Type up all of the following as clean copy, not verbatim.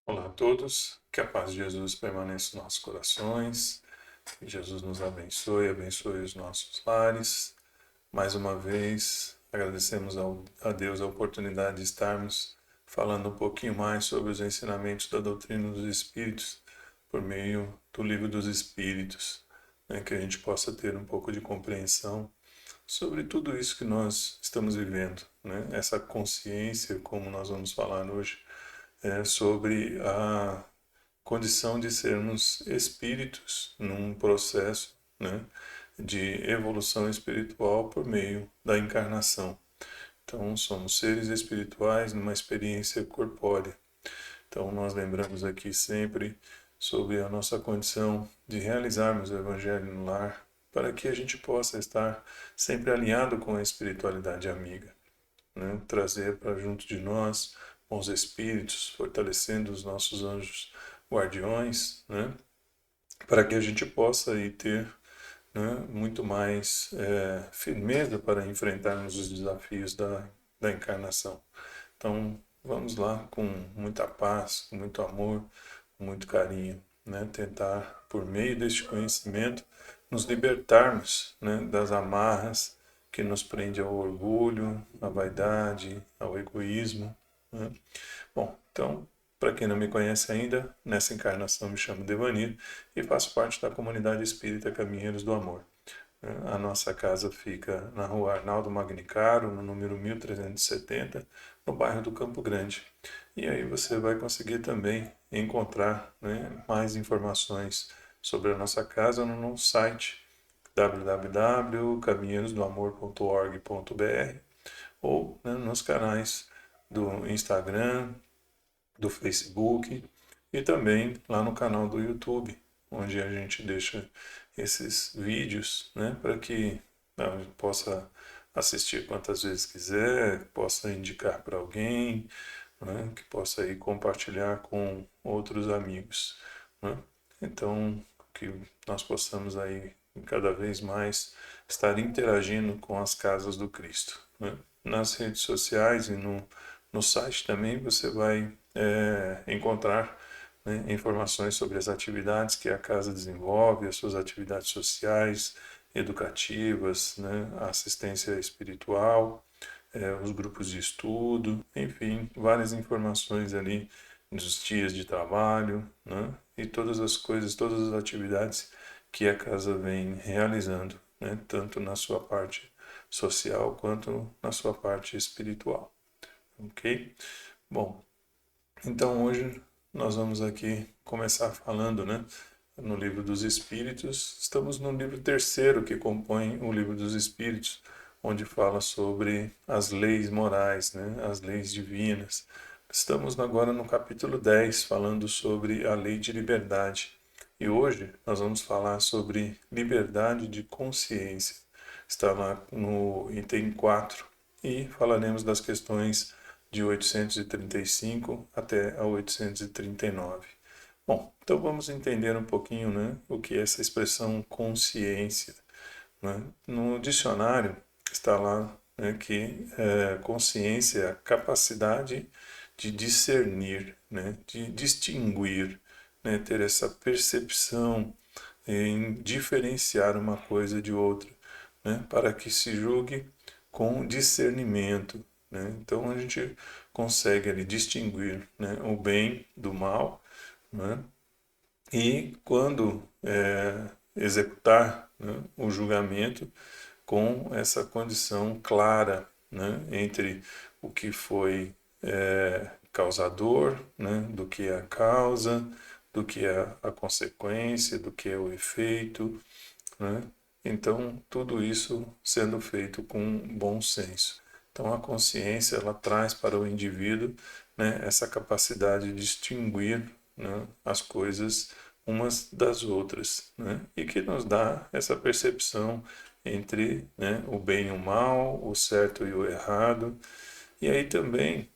Olá a todos, que a paz de Jesus permaneça em nossos corações, que Jesus nos abençoe os nossos lares. Mais uma vez, agradecemos a Deus a oportunidade de estarmos falando um pouquinho mais sobre os ensinamentos da doutrina dos Espíritos por meio do Livro dos Espíritos, que a gente possa ter um pouco de compreensão sobre tudo isso que nós estamos vivendo, essa consciência, como nós vamos falar hoje, sobre a condição de sermos espíritos num processo, de evolução espiritual por meio da encarnação. Então, somos seres espirituais numa experiência corpórea. Então, nós lembramos aqui sempre sobre a nossa condição de realizarmos o Evangelho no lar, para que a gente possa estar sempre alinhado com a espiritualidade amiga, trazer para junto de nós bons espíritos, fortalecendo os nossos anjos guardiões, para que a gente possa aí ter, muito mais firmeza para enfrentarmos os desafios da encarnação. Então, vamos lá com muita paz, com muito amor, com muito carinho, tentar, por meio deste conhecimento, nos libertarmos, das amarras que nos prende ao orgulho, à vaidade, ao egoísmo, né? Bom, então, para quem não me conhece ainda, nessa encarnação me chamo Devanir e faço parte da comunidade espírita Caminheiros do Amor. A nossa casa fica na rua Arnaldo Magnicaro, no número 1370, no bairro do Campo Grande. E aí você vai conseguir também encontrar, mais informações sobre a nossa casa no nosso site www.caminheirosdoamor.org.br ou, nos canais do Instagram, do Facebook e também lá no canal do YouTube, onde a gente deixa esses vídeos, para que a gente possa assistir quantas vezes quiser, possa indicar para alguém, que possa aí compartilhar com outros amigos, né? Então, que nós possamos aí cada vez mais estar interagindo com as casas do Cristo, Nas redes sociais e no site também você vai encontrar, informações sobre as atividades que a casa desenvolve, as suas atividades sociais, educativas, a assistência espiritual, os grupos de estudo, enfim, várias informações ali dos dias de trabalho, e todas as coisas, todas as atividades que a casa vem realizando, tanto na sua parte social quanto na sua parte espiritual. Ok? Bom, então hoje nós vamos aqui começar falando, no Livro dos Espíritos. Estamos no livro terceiro que compõe o Livro dos Espíritos, onde fala sobre as leis morais, as leis divinas. Estamos agora no capítulo 10, falando sobre a lei de liberdade. E hoje nós vamos falar sobre liberdade de consciência. Está lá no item 4 e falaremos das questões de 835 até a 839. Bom, então vamos entender um pouquinho, o que é essa expressão consciência, No dicionário está lá, que consciência é a capacidade de discernir, de distinguir, ter essa percepção em diferenciar uma coisa de outra, para que se julgue com discernimento. Então a gente consegue ali distinguir, o bem do mal, e quando executar, o julgamento com essa condição clara, entre o que foi causador, do que é a causa, do que é a consequência, do que é o efeito, Então, tudo isso sendo feito com bom senso. Então, a consciência ela traz para o indivíduo, essa capacidade de distinguir, as coisas umas das outras, e que nos dá essa percepção entre, o bem e o mal, o certo e o errado. E aí também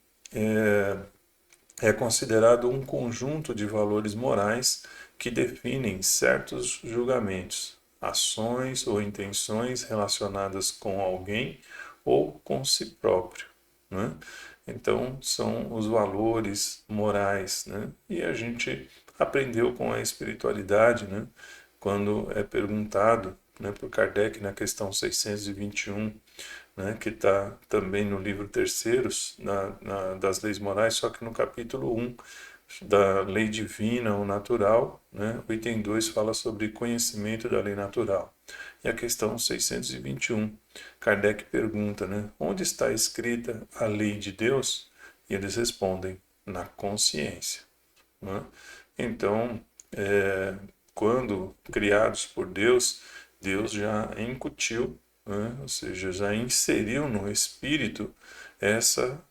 é considerado um conjunto de valores morais que definem certos julgamentos, ações ou intenções relacionadas com alguém ou com si próprio, Então, são os valores morais, né? E a gente aprendeu com a espiritualidade, né? Quando é perguntado, né, por Kardec na questão 621, né, que está também no livro Terceiros das Leis Morais, só que no capítulo 1 da Lei Divina ou Natural, né, o item 2 fala sobre conhecimento da lei natural. E a questão 621, Kardec pergunta, né, onde está escrita a lei de Deus? E eles respondem, na consciência. Né? Então, quando criados por Deus, Deus já incutiu, né? Ou seja, já inseriu no espírito essa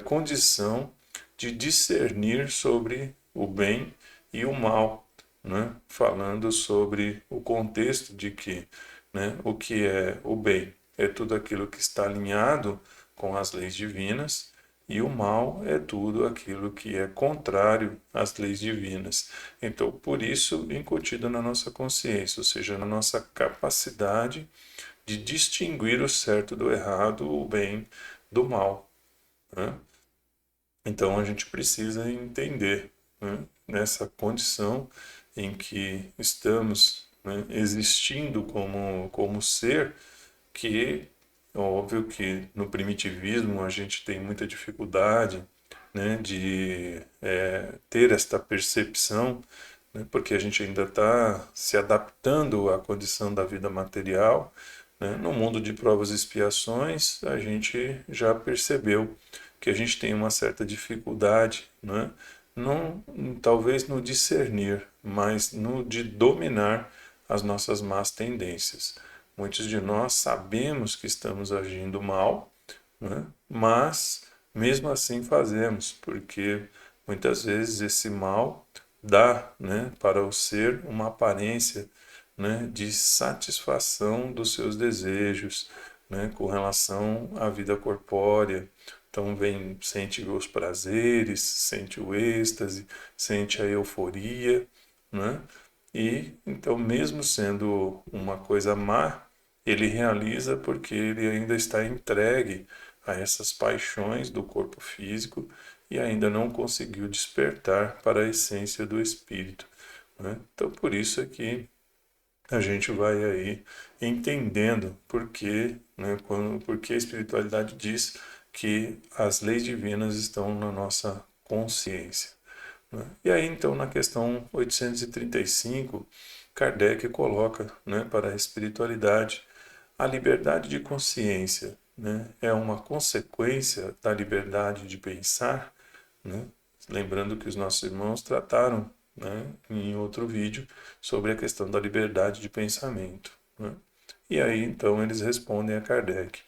condição de discernir sobre o bem e o mal, né? Falando sobre o contexto de que, né, o que é o bem é tudo aquilo que está alinhado com as leis divinas e o mal é tudo aquilo que é contrário às leis divinas. Então, por isso, incutido na nossa consciência, ou seja, na nossa capacidade de distinguir o certo do errado, o bem do mal, né? Então, a gente precisa entender, né, nessa condição em que estamos, né, existindo como ser, que é óbvio que no primitivismo a gente tem muita dificuldade, né, de ter esta percepção, né, porque a gente ainda está se adaptando à condição da vida material. Né? No mundo de provas e expiações, a gente já percebeu que a gente tem uma certa dificuldade, né? Não, talvez no discernir, mas no de dominar as nossas más tendências. Muitos de nós sabemos que estamos agindo mal, né? Mas mesmo assim fazemos, porque muitas vezes esse mal dá, né, para o ser uma aparência, né, de satisfação dos seus desejos, né, com relação à vida corpórea. Então vem, sente os prazeres, sente o êxtase, sente a euforia, né? E então, mesmo sendo uma coisa má, ele realiza porque ele ainda está entregue a essas paixões do corpo físico e ainda não conseguiu despertar para a essência do espírito, né? Então, por isso é que a gente vai aí entendendo por que, né, porque a espiritualidade diz que as leis divinas estão na nossa consciência. Né? E aí, então, na questão 835, Kardec coloca, né, para a espiritualidade a liberdade de consciência, né, é uma consequência da liberdade de pensar, né? Lembrando que os nossos irmãos trataram, né, em outro vídeo sobre a questão da liberdade de pensamento. Né? E aí então eles respondem a Kardec,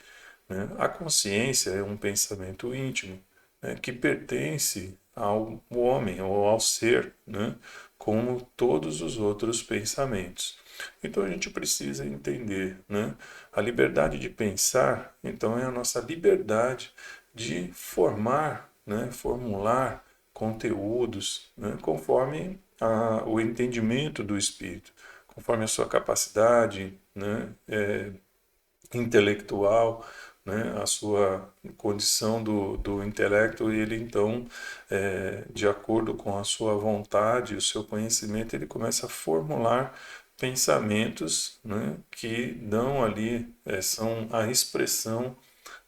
né? A consciência é um pensamento íntimo, né, que pertence ao homem ou ao ser, né, como todos os outros pensamentos. Então a gente precisa entender, né, a liberdade de pensar, então é a nossa liberdade de formar, né, formular conteúdos, né, conforme o entendimento do espírito, conforme a sua capacidade, né, intelectual, né, a sua condição do intelecto, ele então, de acordo com a sua vontade, o seu conhecimento, ele começa a formular pensamentos, né, que dão ali, são a expressão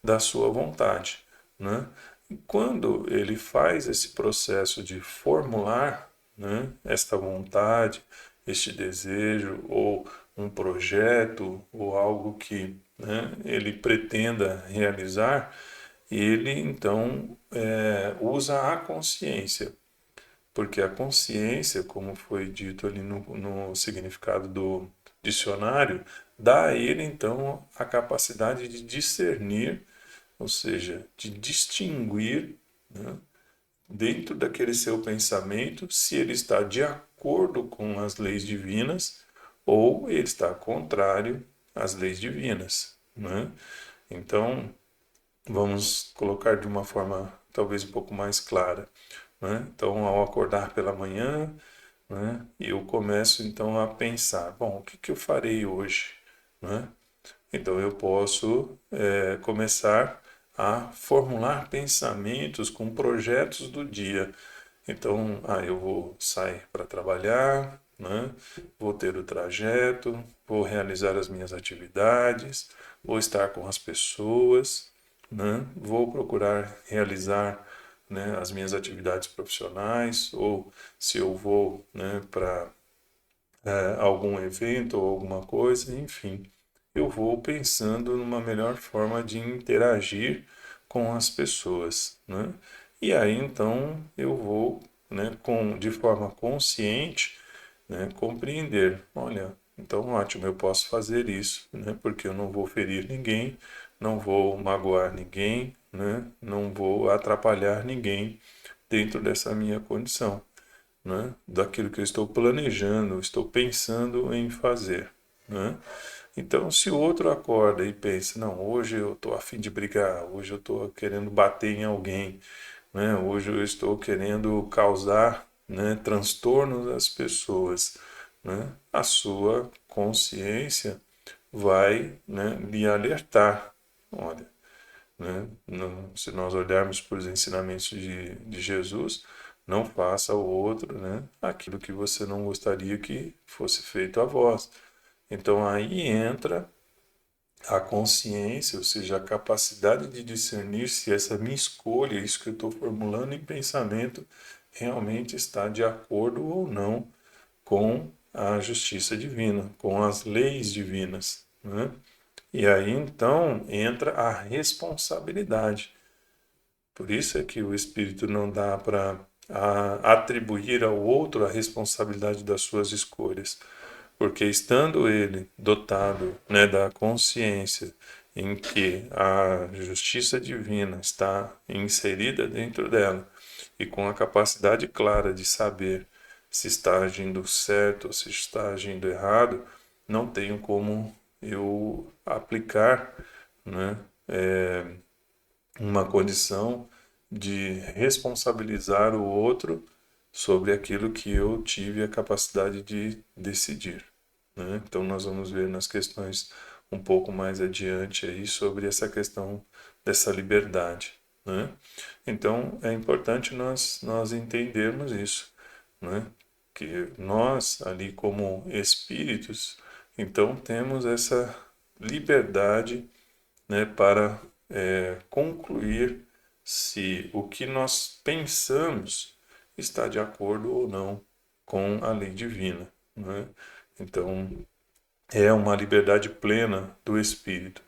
da sua vontade. Né? E quando ele faz esse processo de formular, né, esta vontade, este desejo, ou um projeto, ou algo que, né, ele pretenda realizar, ele então usa a consciência, porque a consciência, como foi dito ali no significado do dicionário, dá a ele então a capacidade de discernir, ou seja, de distinguir, né, dentro daquele seu pensamento se ele está de acordo com as leis divinas ou ele está contrário às leis divinas, né? Então, vamos colocar de uma forma talvez um pouco mais clara, né? Então, ao acordar pela manhã, né, eu começo então a pensar, bom, o que que eu farei hoje, né? Então eu posso começar a formular pensamentos com projetos do dia. Então, eu vou sair para trabalhar, né? Vou ter o trajeto, vou realizar as minhas atividades, vou estar com as pessoas, né? Vou procurar realizar, né, as minhas atividades profissionais, ou se eu vou, né, para algum evento ou alguma coisa, enfim, eu vou pensando numa melhor forma de interagir com as pessoas, né? E aí então eu vou, né, de forma consciente, né, compreender, olha, então ótimo, eu posso fazer isso, né? Porque eu não vou ferir ninguém, não vou magoar ninguém, né? Não vou atrapalhar ninguém dentro dessa minha condição, né? Daquilo que eu estou planejando, estou pensando em fazer, né? Então, se o outro acorda e pensa, não, hoje eu estou a fim de brigar, hoje eu estou querendo bater em alguém, né? Hoje eu estou querendo causar, né, transtornos às pessoas, né? A sua consciência vai, né, lhe alertar. Olha, né? Se nós olharmos para os ensinamentos de Jesus, não faça ao outro, né, aquilo que você não gostaria que fosse feito a vós. Então aí entra a consciência, ou seja, a capacidade de discernir se essa minha escolha, isso que eu estou formulando em pensamento, realmente está de acordo ou não com a justiça divina, com as leis divinas, né? E aí então entra a responsabilidade. Por isso é que o Espírito não dá para atribuir ao outro a responsabilidade das suas escolhas, porque estando ele dotado, né, da consciência em que a justiça divina está inserida dentro dela e com a capacidade clara de saber se está agindo certo ou se está agindo errado, não tenho como eu aplicar, né, uma condição de responsabilizar o outro sobre aquilo que eu tive a capacidade de decidir, né? Então nós vamos ver nas questões um pouco mais adiante aí sobre essa questão dessa liberdade, né? Então é importante nós entendermos isso, né? Que nós ali como espíritos, então temos essa liberdade, né, para concluir se o que nós pensamos está de acordo ou não com a lei divina, né? Então, é uma liberdade plena do espírito.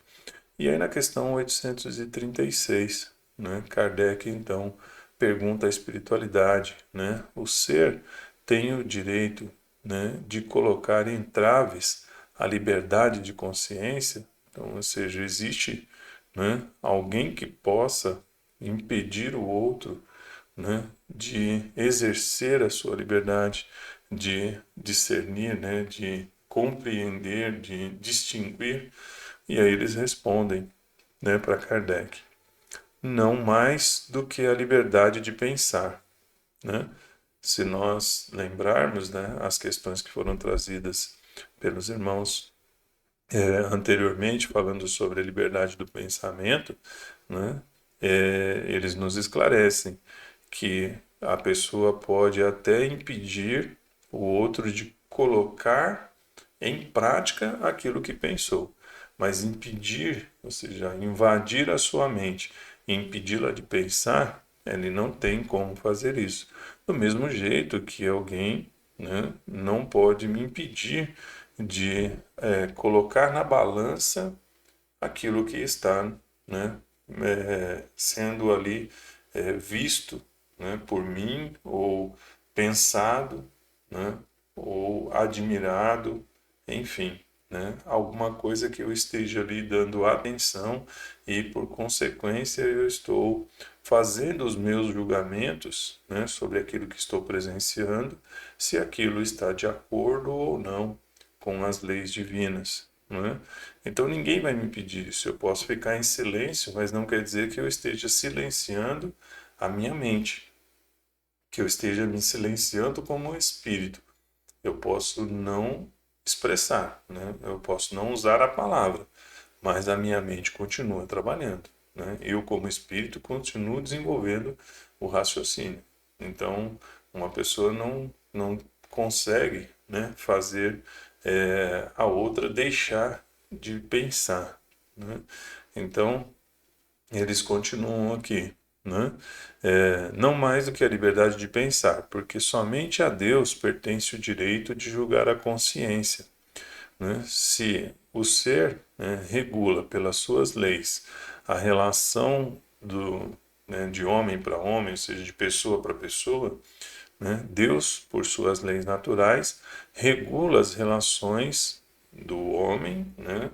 E aí na questão 836, né, Kardec então pergunta à espiritualidade, né? O ser tem o direito, né, de colocar entraves à liberdade de consciência? Então, ou seja, existe, né, alguém que possa impedir o outro, né, de exercer a sua liberdade, de discernir, né, de compreender, de distinguir? E aí eles respondem, né, para Kardec: não mais do que a liberdade de pensar, né? Se nós lembrarmos, né, as questões que foram trazidas pelos irmãos anteriormente, falando sobre a liberdade do pensamento, né, eles nos esclarecem que a pessoa pode até impedir o outro de colocar em prática aquilo que pensou, mas impedir, ou seja, invadir a sua mente e impedi-la de pensar, ele não tem como fazer isso. Do mesmo jeito que alguém, né, não pode me impedir de colocar na balança aquilo que está, né, sendo ali visto, né, por mim, ou pensado, né, ou admirado, enfim, né, alguma coisa que eu esteja ali dando atenção e, por consequência, eu estou fazendo os meus julgamentos, né, sobre aquilo que estou presenciando, se aquilo está de acordo ou não com as leis divinas, né? Então ninguém vai me impedir isso. Eu posso ficar em silêncio, mas não quer dizer que eu esteja silenciando a minha mente, que eu esteja me silenciando como espírito. Eu posso não expressar, né? Eu posso não usar a palavra, mas a minha mente continua trabalhando, né? Eu, como espírito, continuo desenvolvendo o raciocínio. Então, uma pessoa não consegue, né, fazer a outra deixar de pensar, né? Então, eles continuam aqui, né? Não mais do que a liberdade de pensar, porque somente a Deus pertence o direito de julgar a consciência, né? Se o ser, né, regula pelas suas leis a relação né, de homem para homem, ou seja, de pessoa para pessoa, né, Deus, por suas leis naturais, regula as relações do homem, né,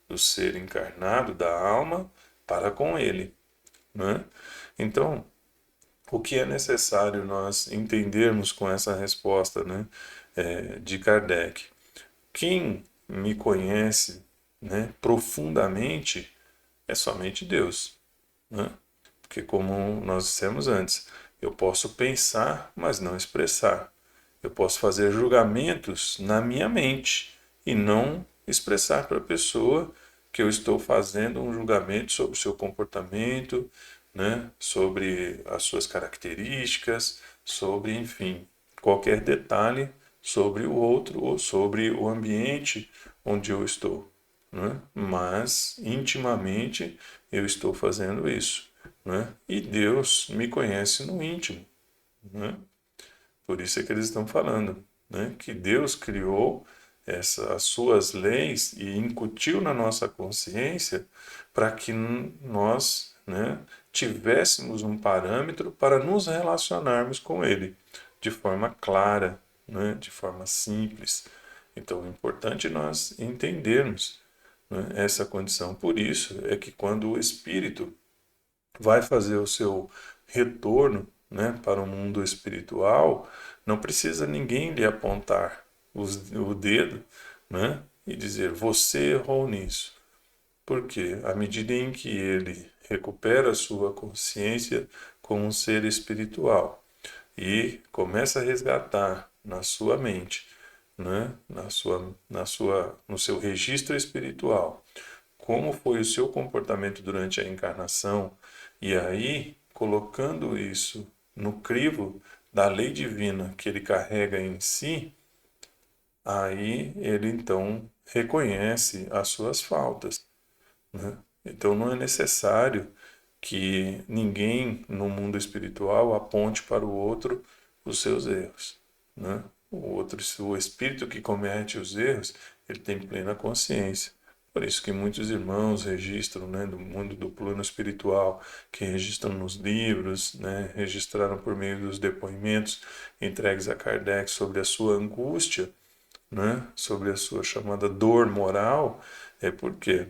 do ser encarnado, da alma, para com ele, né? Então, o que é necessário nós entendermos com essa resposta, né, de Kardec? Quem me conhece, né, profundamente é somente Deus, né? Porque, como nós dissemos antes, eu posso pensar, mas não expressar. Eu posso fazer julgamentos na minha mente e não expressar para a pessoa que eu estou fazendo um julgamento sobre o seu comportamento, né, sobre as suas características, sobre, enfim, qualquer detalhe sobre o outro ou sobre o ambiente onde eu estou, né? Mas intimamente eu estou fazendo isso, né? E Deus me conhece no íntimo, né? Por isso é que eles estão falando, né? Que Deus criou as suas leis e incutiu na nossa consciência para que nós, né, tivéssemos um parâmetro para nos relacionarmos com Ele de forma clara, né, de forma simples. Então é importante nós entendermos, né, essa condição. Por isso é que quando o Espírito vai fazer o seu retorno, né, para o mundo espiritual, não precisa ninguém lhe apontar o dedo, né, e dizer você errou nisso. Porque à medida em que ele recupera a sua consciência como um ser espiritual e começa a resgatar na sua mente, né, no seu registro espiritual, como foi o seu comportamento durante a encarnação, e aí, colocando isso no crivo da lei divina que ele carrega em si, aí ele então reconhece as suas faltas, né? Então não é necessário que ninguém no mundo espiritual aponte para o outro os seus erros, né? O outro, o espírito que comete os erros, ele tem plena consciência. Por isso que muitos irmãos registram, né, do mundo do plano espiritual, que registram nos livros, né, registraram por meio dos depoimentos entregues a Kardec sobre a sua angústia, né, sobre a sua chamada dor moral, por quê?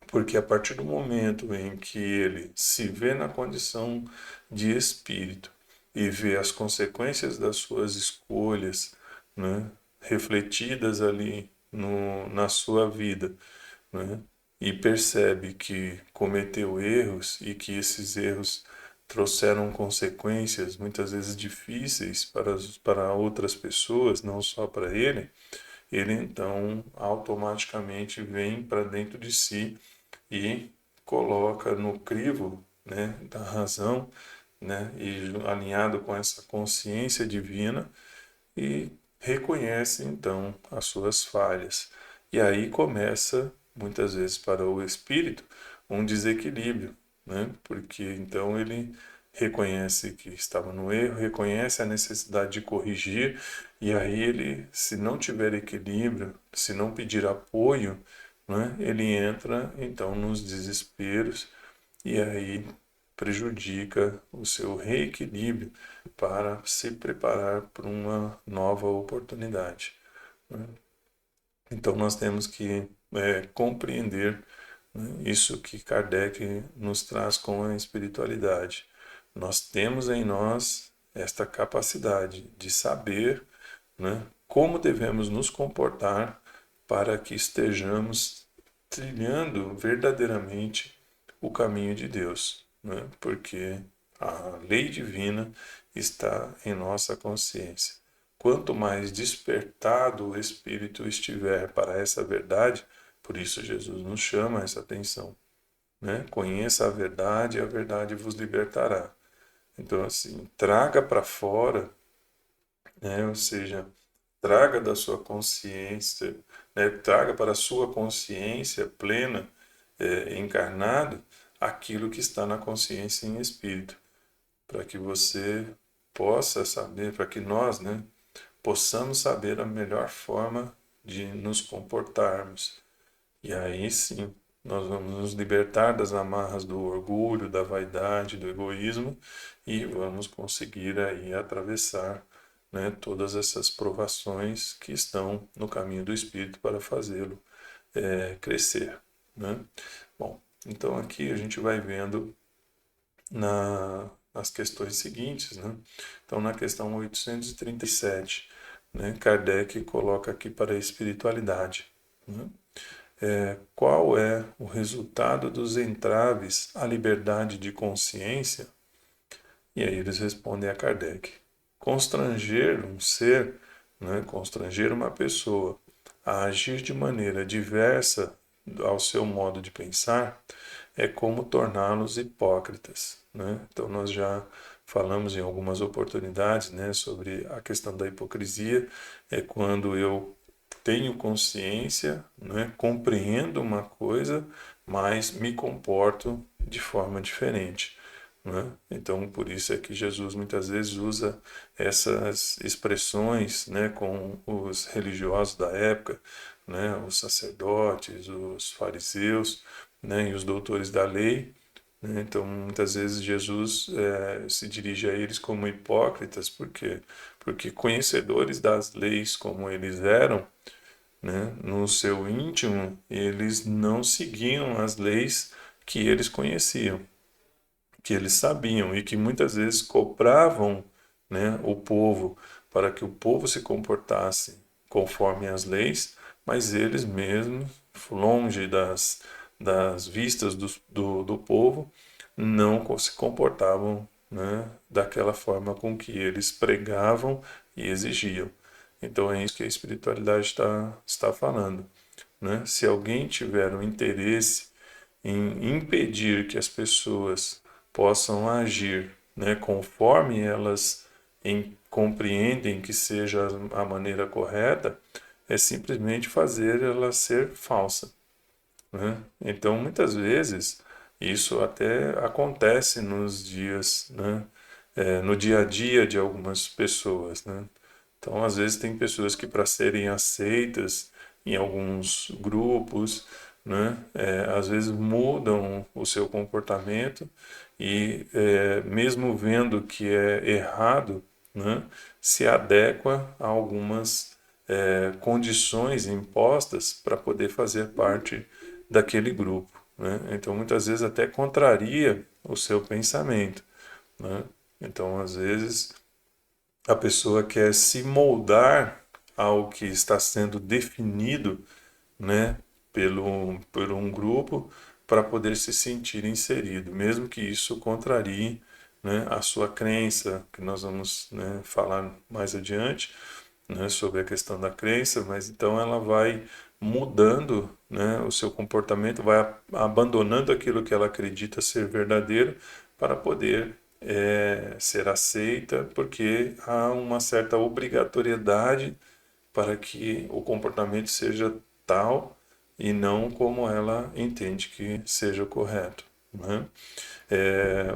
Porque a partir do momento em que ele se vê na condição de espírito e vê as consequências das suas escolhas, né, refletidas ali na sua vida, né, e percebe que cometeu erros e que esses erros trouxeram consequências muitas vezes difíceis para outras pessoas, não só para ele, ele então automaticamente vem para dentro de si e coloca no crivo, né, da razão, né, e alinhado com essa consciência divina e reconhece então as suas falhas. E aí começa, muitas vezes para o espírito, um desequilíbrio, né? Porque então ele reconhece que estava no erro, reconhece a necessidade de corrigir, e aí ele, se não tiver equilíbrio, se não pedir apoio, né, ele entra então nos desesperos e aí prejudica o seu reequilíbrio para se preparar para uma nova oportunidade, né? Então nós temos que compreender, né, isso que Kardec nos traz com a espiritualidade. Nós temos em nós esta capacidade de saber, né, como devemos nos comportar para que estejamos trilhando verdadeiramente o caminho de Deus, né? Porque a lei divina está em nossa consciência. Quanto mais despertado o espírito estiver para essa verdade, por isso Jesus nos chama essa atenção. né? Conheça a verdade vos libertará. Então, assim, traga para fora, né? Ou seja, traga da sua consciência, né? Traga para a sua consciência plena, encarnado, aquilo que está na consciência em espírito, para que você possa saber, para que nós, né, possamos saber a melhor forma de nos comportarmos. E aí sim, nós vamos nos libertar das amarras do orgulho, da vaidade, do egoísmo e vamos conseguir aí atravessar, né, todas essas provações que estão no caminho do Espírito para fazê-lo crescer, né? Bom, então aqui a gente vai vendo nas questões seguintes, né? Então na questão 837, né, Kardec coloca aqui para a espiritualidade, né? Qual é o resultado dos entraves à liberdade de consciência? E aí eles respondem a Kardec: constranger um ser, né, constranger uma pessoa a agir de maneira diversa ao seu modo de pensar é como torná-los hipócritas, né? Então nós já falamos em algumas oportunidades, né, sobre a questão da hipocrisia, é quando eu tenho consciência, né, compreendo uma coisa, mas me comporto de forma diferente, né? Então, por isso é que Jesus muitas vezes usa essas expressões, né, com os religiosos da época, né, os sacerdotes, os fariseus, né, e os doutores da lei, né? Então, muitas vezes Jesus se dirige a eles como hipócritas, porque conhecedores das leis como eles eram, né, no seu íntimo, eles não seguiam as leis que eles conheciam, que eles sabiam e que muitas vezes cobravam, né, o povo para que o povo se comportasse conforme as leis, mas eles mesmos, longe das vistas do povo, não se comportavam, né, daquela forma com que eles pregavam e exigiam. Então é isso que a espiritualidade está falando, né? Se alguém tiver um interesse em impedir que as pessoas possam agir, né, conforme elas compreendem que seja a maneira correta, é simplesmente fazer ela ser falsa, né? Então, muitas vezes, isso até acontece nos dias, né, no dia a dia de algumas pessoas, né? Então, às vezes, tem pessoas que, para serem aceitas em alguns grupos, né, às vezes mudam o seu comportamento e, mesmo vendo que é errado, né, se adequa a algumas condições impostas para poder fazer parte daquele grupo, né? Então, muitas vezes, até contraria o seu pensamento, né? Então, às vezes, a pessoa quer se moldar ao que está sendo definido, né, por um grupo para poder se sentir inserido, mesmo que isso contrarie, né, a sua crença, que nós vamos, né, falar mais adiante, né, sobre a questão da crença, mas então ela vai mudando, né, o seu comportamento, vai abandonando aquilo que ela acredita ser verdadeiro para poder ser aceita, porque há uma certa obrigatoriedade para que o comportamento seja tal e não como ela entende que seja correto, né?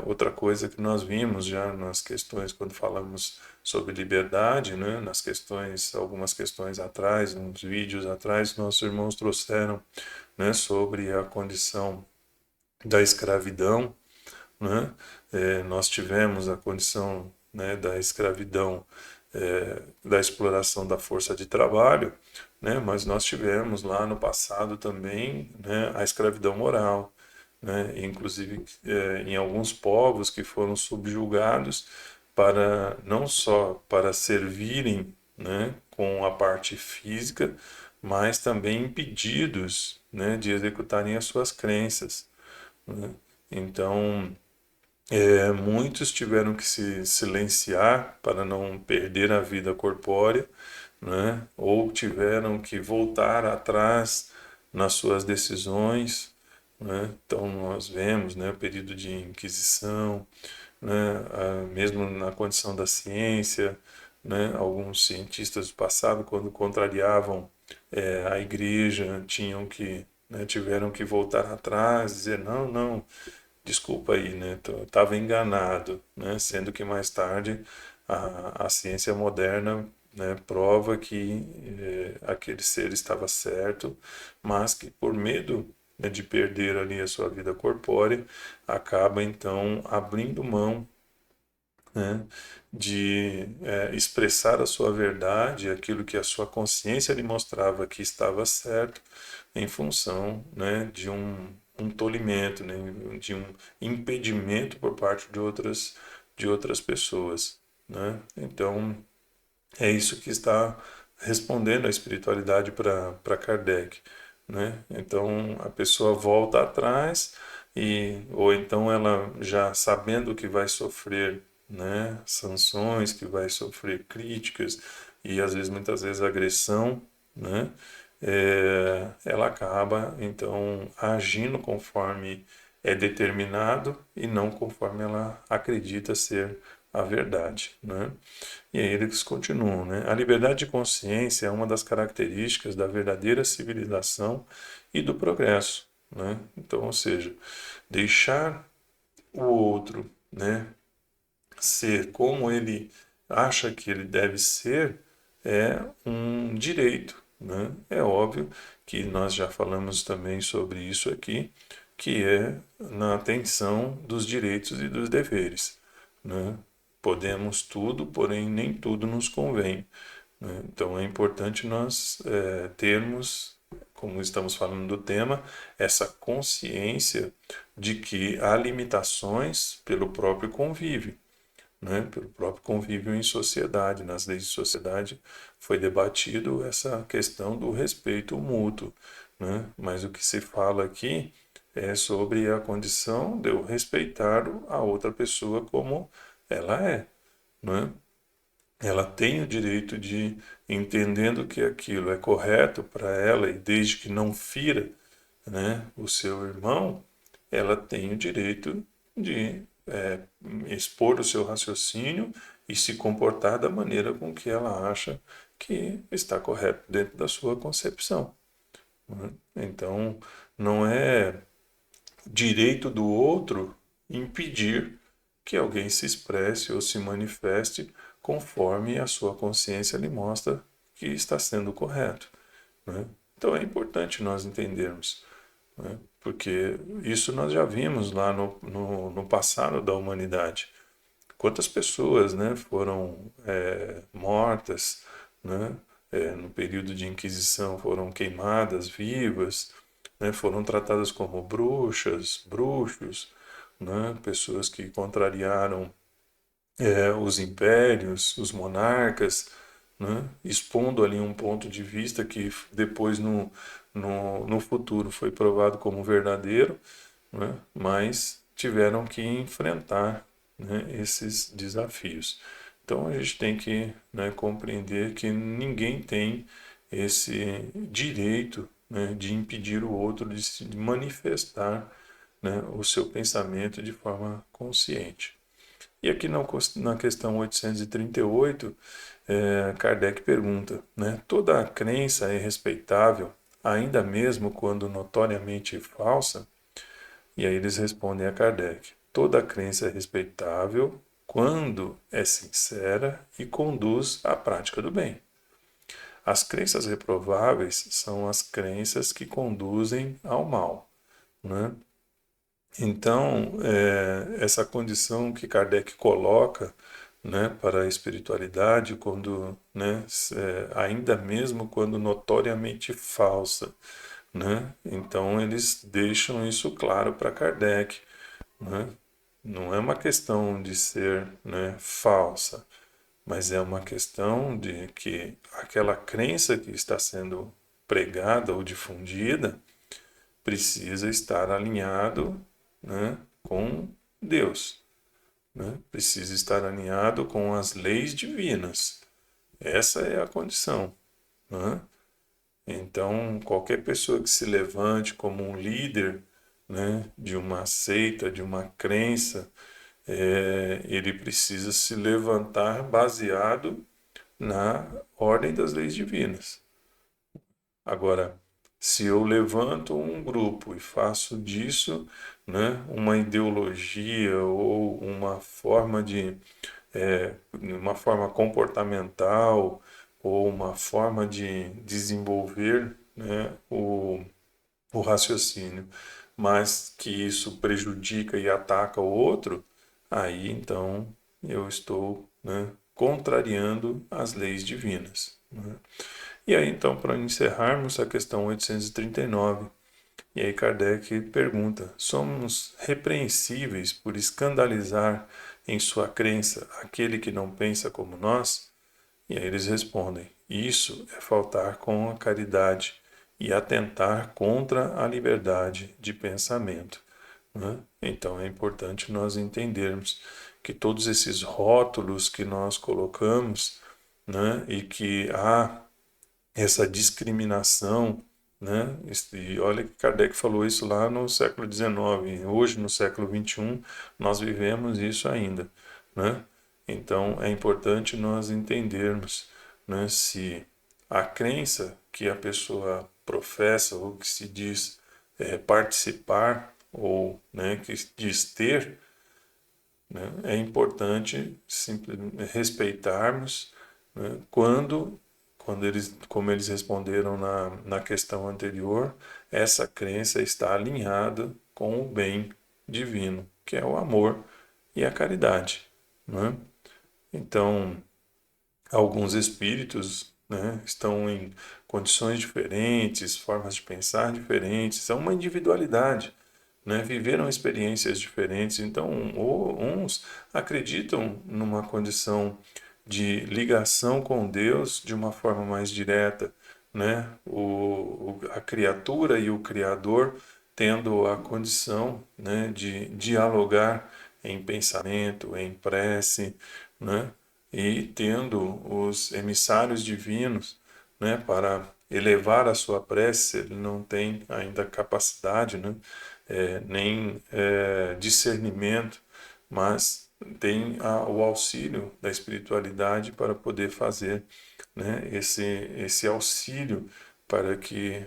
Outra coisa que nós vimos já nas questões, quando falamos sobre liberdade, né, nas questões, algumas questões atrás, uns vídeos atrás, nossos irmãos trouxeram, né, sobre a condição da escravidão, né? Nós tivemos a condição, né, da escravidão, da exploração da força de trabalho, né? Mas nós tivemos lá no passado também, né, a escravidão moral, né? Inclusive em alguns povos que foram subjugados para não só para servirem, né, com a parte física, mas também impedidos, né, de executarem as suas crenças, né? Então, muitos tiveram que se silenciar para não perder a vida corpórea, né? Ou tiveram que voltar atrás nas suas decisões, né? Então nós vemos, né, o período de Inquisição, né, mesmo na condição da ciência, né, alguns cientistas do passado, quando contrariavam a igreja, tiveram que voltar atrás, dizer não, não, desculpa aí, né, estava enganado, né, sendo que mais tarde a ciência moderna, né, prova que aquele ser estava certo, mas que por medo, né, de perder ali a sua vida corpórea, acaba então abrindo mão, né, de expressar a sua verdade, aquilo que a sua consciência lhe mostrava que estava certo, em função, né, de um tolimento, né, de um impedimento por parte de outras pessoas, né? Então, é isso que está respondendo a espiritualidade para Kardec, né? Então a pessoa volta atrás ou então ela já sabendo que vai sofrer, né, sanções, que vai sofrer críticas e às vezes muitas vezes agressão, né? Ela acaba então agindo conforme é determinado e não conforme ela acredita ser a verdade, né? E aí eles continuam, né? A liberdade de consciência é uma das características da verdadeira civilização e do progresso, né? Então, ou seja, deixar o outro, né, ser como ele acha que ele deve ser é um direito, né? É óbvio que nós já falamos também sobre isso aqui, que é na atenção dos direitos e dos deveres, né? Podemos tudo, porém nem tudo nos convém, né? Então é importante nós termos, como estamos falando do tema, essa consciência de que há limitações pelo próprio convívio, né, pelo próprio convívio em sociedade. Nas leis de sociedade foi debatido essa questão do respeito mútuo, né? Mas o que se fala aqui é sobre a condição de eu respeitar a outra pessoa como ela é, né? Ela tem o direito de, entendendo que aquilo é correto para ela e desde que não fira, né, o seu irmão, ela tem o direito de expor o seu raciocínio e se comportar da maneira com que ela acha que está correto dentro da sua concepção, né? Então, não é direito do outro impedir que alguém se expresse ou se manifeste conforme a sua consciência lhe mostra que está sendo correto, né? Então é importante nós entendermos, né? Porque isso nós já vimos lá no passado da humanidade. Quantas pessoas, né, foram mortas, né, no período de Inquisição, foram queimadas vivas, né, foram tratadas como bruxas, bruxos, né, pessoas que contrariaram os impérios, os monarcas, né, expondo ali um ponto de vista que depois no futuro foi provado como verdadeiro, né, mas tiveram que enfrentar, né, esses desafios. Então a gente tem que, né, compreender que ninguém tem esse direito, né, de impedir o outro de se manifestar, né, o seu pensamento de forma consciente. E aqui na questão 838, Kardec pergunta, né, toda a crença é respeitável, ainda mesmo quando notoriamente falsa? E aí eles respondem a Kardec: toda crença é respeitável quando é sincera e conduz à prática do bem. As crenças reprováveis são as crenças que conduzem ao mal, né? Então, essa condição que Kardec coloca, né, para a espiritualidade, quando, né, ainda mesmo quando notoriamente falsa, né? Então eles deixam isso claro para Kardec, né? Não é uma questão de ser, né, falsa, mas é uma questão de que aquela crença que está sendo pregada ou difundida precisa estar alinhado, né, com Deus, né? Precisa estar alinhado com as leis divinas. Essa é a condição, né? Então, qualquer pessoa que se levante como um líder, né, de uma seita, de uma crença, ele precisa se levantar baseado na ordem das leis divinas. Agora, se eu levanto um grupo e faço disso, né, uma ideologia ou uma forma comportamental ou uma forma de desenvolver, né, o raciocínio, mas que isso prejudica e ataca o outro, aí então eu estou, né, contrariando as leis divinas, né? E aí então, para encerrarmos a questão 839, e aí Kardec pergunta: somos repreensíveis por escandalizar em sua crença aquele que não pensa como nós? E aí eles respondem: isso é faltar com a caridade e atentar contra a liberdade de pensamento, né? Então é importante nós entendermos que todos esses rótulos que nós colocamos, né, e que há essa discriminação, né? E olha que Kardec falou isso lá no século XIX. Hoje, no século XXI, nós vivemos isso ainda, né? Então, é importante nós entendermos, né, se a crença que a pessoa professa ou que se diz participar ou, né, que diz ter, né, é importante respeitarmos, né, quando eles, como eles responderam na questão anterior, essa crença está alinhada com o bem divino, que é o amor e a caridade, né? Então, alguns espíritos, né, estão em condições diferentes, formas de pensar diferentes, é uma individualidade, né, viveram experiências diferentes. Então, uns acreditam numa condição de ligação com Deus de uma forma mais direta, né, a criatura e o Criador tendo a condição, né, de dialogar em pensamento, em prece, né, e tendo os emissários divinos, né, para elevar a sua prece. Ele não tem ainda capacidade, né, nem discernimento, mas tem o auxílio da espiritualidade para poder fazer, né, esse auxílio para que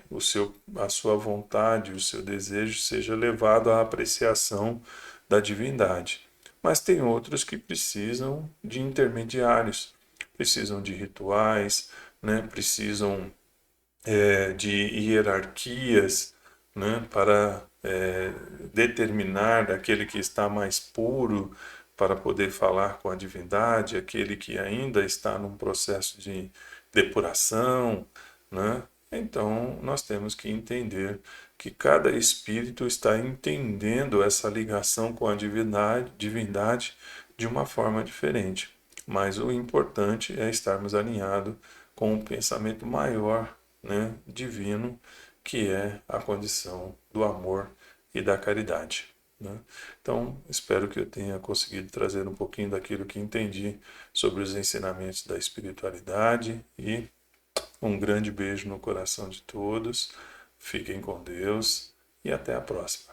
a sua vontade, o seu desejo seja levado à apreciação da divindade. Mas tem outros que precisam de intermediários, precisam de rituais, né, precisam de hierarquias, né, para determinar aquele que está mais puro para poder falar com a divindade, aquele que ainda está num processo de depuração, né? Então, nós temos que entender que cada espírito está entendendo essa ligação com a divindade de uma forma diferente. Mas o importante é estarmos alinhados com um pensamento maior, né, divino, que é a condição do amor e da caridade, né? Então, espero que eu tenha conseguido trazer um pouquinho daquilo que entendi sobre os ensinamentos da espiritualidade, e um grande beijo no coração de todos. Fiquem com Deus e até a próxima.